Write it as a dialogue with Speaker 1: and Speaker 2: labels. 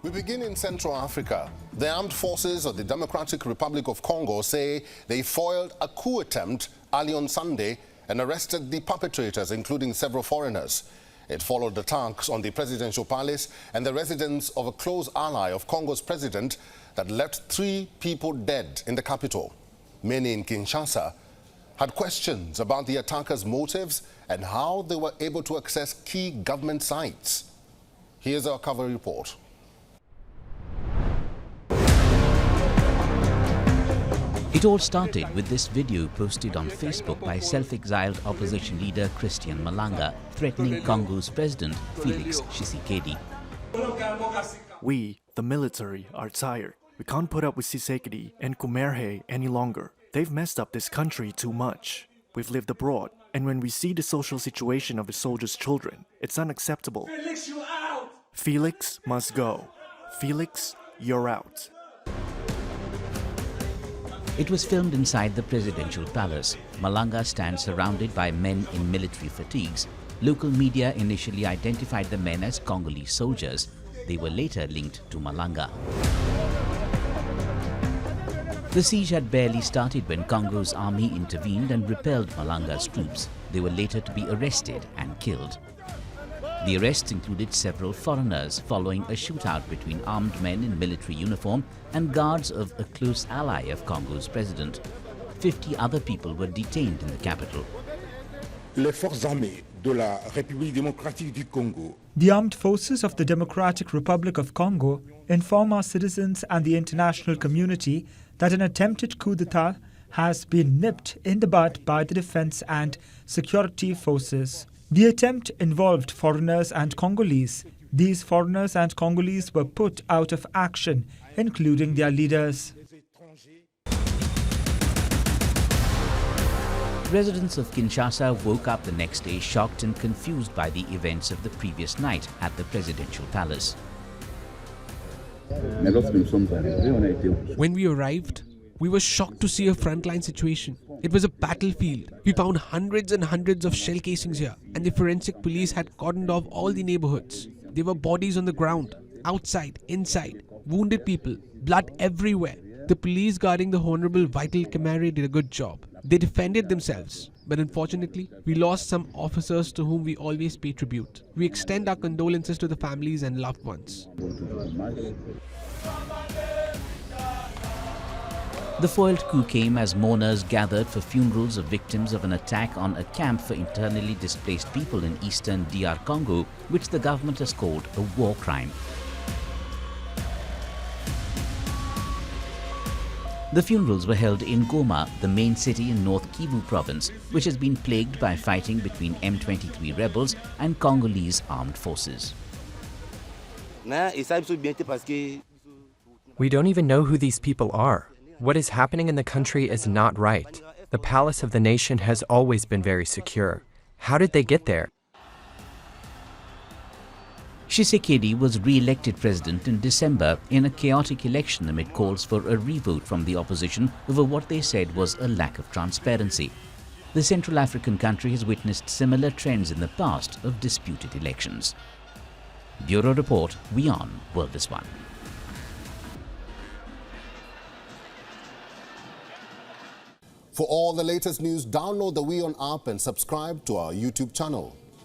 Speaker 1: We begin in Central Africa. The armed forces of the Democratic Republic of Congo say they foiled a coup attempt early on Sunday and arrested the perpetrators, including several foreigners. It followed attacks on the presidential palace and the residence of a close ally of Congo's president that left 3 people dead in the capital. Many in Kinshasa had questions about the attackers' motives and how they were able to access key government sites. Here's our cover report.
Speaker 2: It all started with this video posted on Facebook by self-exiled opposition leader Christian Malanga, threatening Congo's president Felix Tshisekedi.
Speaker 3: We, the military, are tired. We can't put up with Tshisekedi and Kumerhe any longer. They've messed up this country too much. We've lived abroad, and when we see the social situation of the soldiers' children, it's unacceptable.
Speaker 4: Felix, you out!
Speaker 3: Felix must go. Felix, you're out.
Speaker 2: It was filmed inside the presidential palace. Malanga stands surrounded by men in military fatigues. Local media initially identified the men as Congolese soldiers. They were later linked to Malanga. The siege had barely started when Congo's army intervened and repelled Malanga's troops. They were later to be arrested and killed. The arrests included several foreigners following a shootout between armed men in military uniform and guards of a close ally of Congo's president. 50 other people were detained in the capital.
Speaker 5: Les forces armées de la République démocratique du Congo.
Speaker 6: The armed forces of the Democratic Republic of Congo inform our citizens and the international community that an attempted coup d'etat has been nipped in the bud by the defense and security forces. The attempt involved foreigners and Congolese. These foreigners and Congolese were put out of action, including their leaders.
Speaker 2: Residents of Kinshasa woke up the next day shocked and confused by the events of the previous night at the presidential palace.
Speaker 7: When we arrived, we were shocked to see a frontline situation. It was a battlefield. We found hundreds and hundreds of shell casings here, and the forensic police had cordoned off all the neighborhoods. There were bodies on the ground, outside, inside, wounded people, blood everywhere. The police guarding the Honorable Vital Kamare did a good job. They defended themselves, but unfortunately, we lost some officers to whom we always pay tribute. We extend our condolences to the families and loved ones.
Speaker 2: The foiled coup came as mourners gathered for funerals of victims of an attack on a camp for internally displaced people in eastern DR Congo, which the government has called a war crime. The funerals were held in Goma, the main city in North Kivu province, which has been plagued by fighting between M23 rebels and Congolese armed forces.
Speaker 8: We don't even know who these people are. What is happening in the country is not right. The palace of the nation has always been very secure. How did they get there?
Speaker 2: Tshisekedi was re-elected president in December in a chaotic election amid calls for a revote from the opposition over what they said was a lack of transparency. The Central African country has witnessed similar trends in the past of disputed elections. Bureau Report, WION World is One.
Speaker 1: For all the latest news, download the WION app and subscribe to our YouTube channel.